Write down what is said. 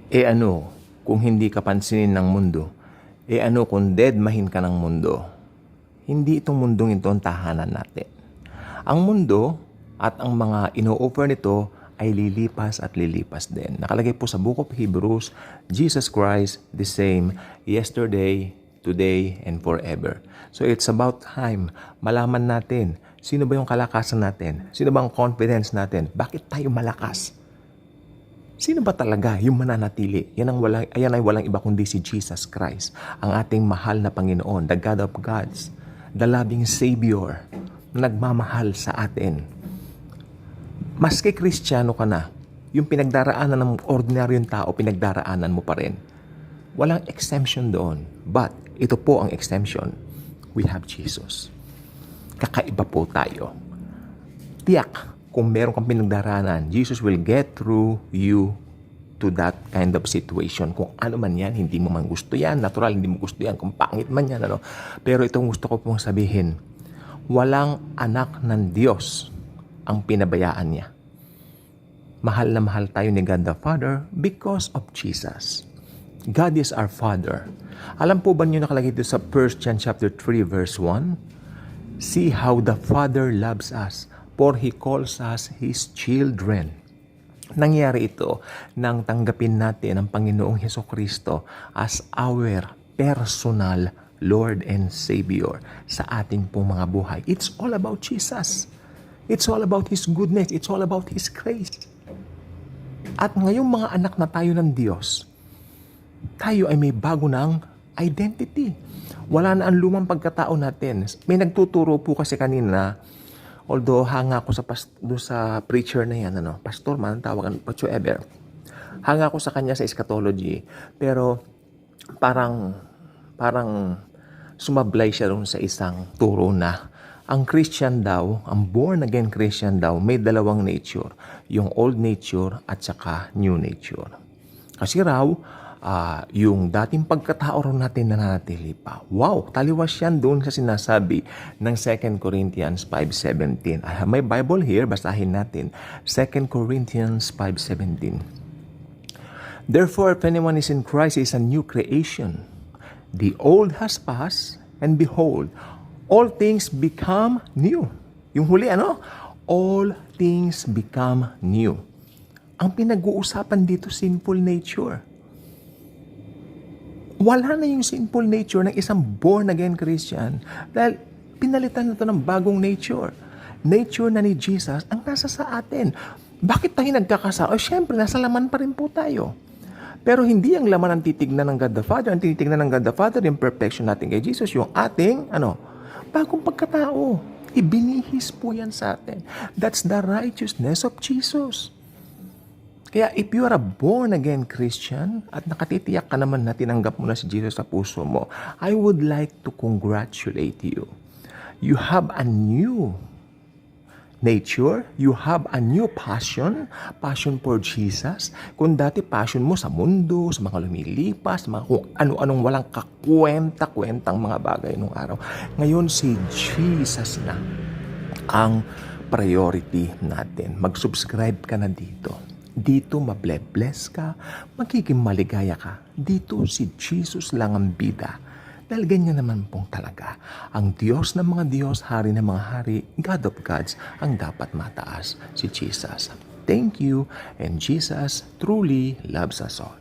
E ano kung hindi ka pansinin ng mundo? E ano kung deadmahin ka ng mundo? Hindi itong mundong ito ang tahanan natin. Ang mundo at ang mga ino-offer nito ay lilipas at lilipas din. Nakalagay po sa Book of Hebrews, Jesus Christ the same yesterday, today, and forever. So it's about time malaman natin sino ba yung kalakasan natin? Sino ba ang confidence natin? Bakit tayo malakas? Sino ba talaga yung mananatili? Ayan ay walang iba kundi si Jesus Christ, ang ating mahal na Panginoon, the God of gods, the loving Savior, na nagmamahal sa atin. Maski Kristiyano ka na, yung pinagdaraanan ng ordinaryong tao, pinagdaraanan mo pa rin. Walang exemption doon. But, ito po ang exemption. We have Jesus. Kakaiba po tayo. Tiyak, kung meron kang pinagdaraanan, Jesus will get through you to that kind of situation. Kung ano man yan, hindi mo man gusto yan. Natural, hindi mo gusto yan. Kung pangit man yan, ano. Pero itong gusto ko pong sabihin, walang anak ng Diyos ang pinabayaan niya. Mahal na mahal tayo ni God the Father because of Jesus. God is our Father. Alam po ba niyo nakalagay dito sa 1 John chapter 3 verse 1? See how the Father loves us, for He calls us His children. Nangyari ito nang tanggapin natin ang Panginoong Hesukristo as our personal Lord and Savior sa ating pong mga buhay. It's all about Jesus. It's all about His goodness. It's all about His grace. At ngayong mga anak na tayo ng Diyos, tayo ay may bago ng identity. Wala na ang lumang pagkatao natin. May nagtuturo po kasi kanina, although hanga ako sa preacher na yan, pastor man, tawagan, whatsoever. Hanga ako sa kanya sa eschatology, pero parang sumablay siya doon sa isang turo na ang Christian daw, ang born-again Christian daw, may dalawang nature. Yung old nature at saka new nature. Kasi raw, yung dating pagkatao raw natin nananatili pa. Wow, taliwas yan doon sa sinasabi ng 2 Corinthians 5:17. I have my Bible here, basahin natin. 2 Corinthians 5:17. Therefore, if anyone is in Christ, he is a new creation. The old has passed, and behold, all things become new. Yung huli, all things become new. Ang pinag-uusapan dito, sinful nature. Wala na yung sinful nature ng isang born-again Christian dahil pinalitan na ito ng bagong nature. Nature na ni Jesus ang nasa sa atin. Bakit tayo nagkakasala? Siyempre, nasa laman pa rin po tayo. Pero hindi ang laman ang titignan ng God the Father. Ang titignan ng God the Father, yung perfection natin kay Jesus, yung ating, bagong pagkatao. Ibinihis po yan sa atin. That's the righteousness of Jesus. Kaya if you are a born-again Christian at nakatitiyak ka naman na tinanggap mo na si Jesus sa puso mo, I would like to congratulate you. You have a new nature, you have a new passion for Jesus. Kung dati passion mo sa mundo, sa mga lumilipas, mga kung ano-anong walang kakwenta-kwentang mga bagay nung araw. Ngayon si Jesus na ang priority natin. Mag-subscribe ka na dito. Dito mable-bless ka, magiging maligaya ka. Dito si Jesus lang ang bida. Dahil ganyan naman pong talaga. Ang Diyos ng mga Diyos, Hari ng mga Hari, God of Gods, ang dapat mataas, si Jesus. Thank you, and Jesus truly loves us all.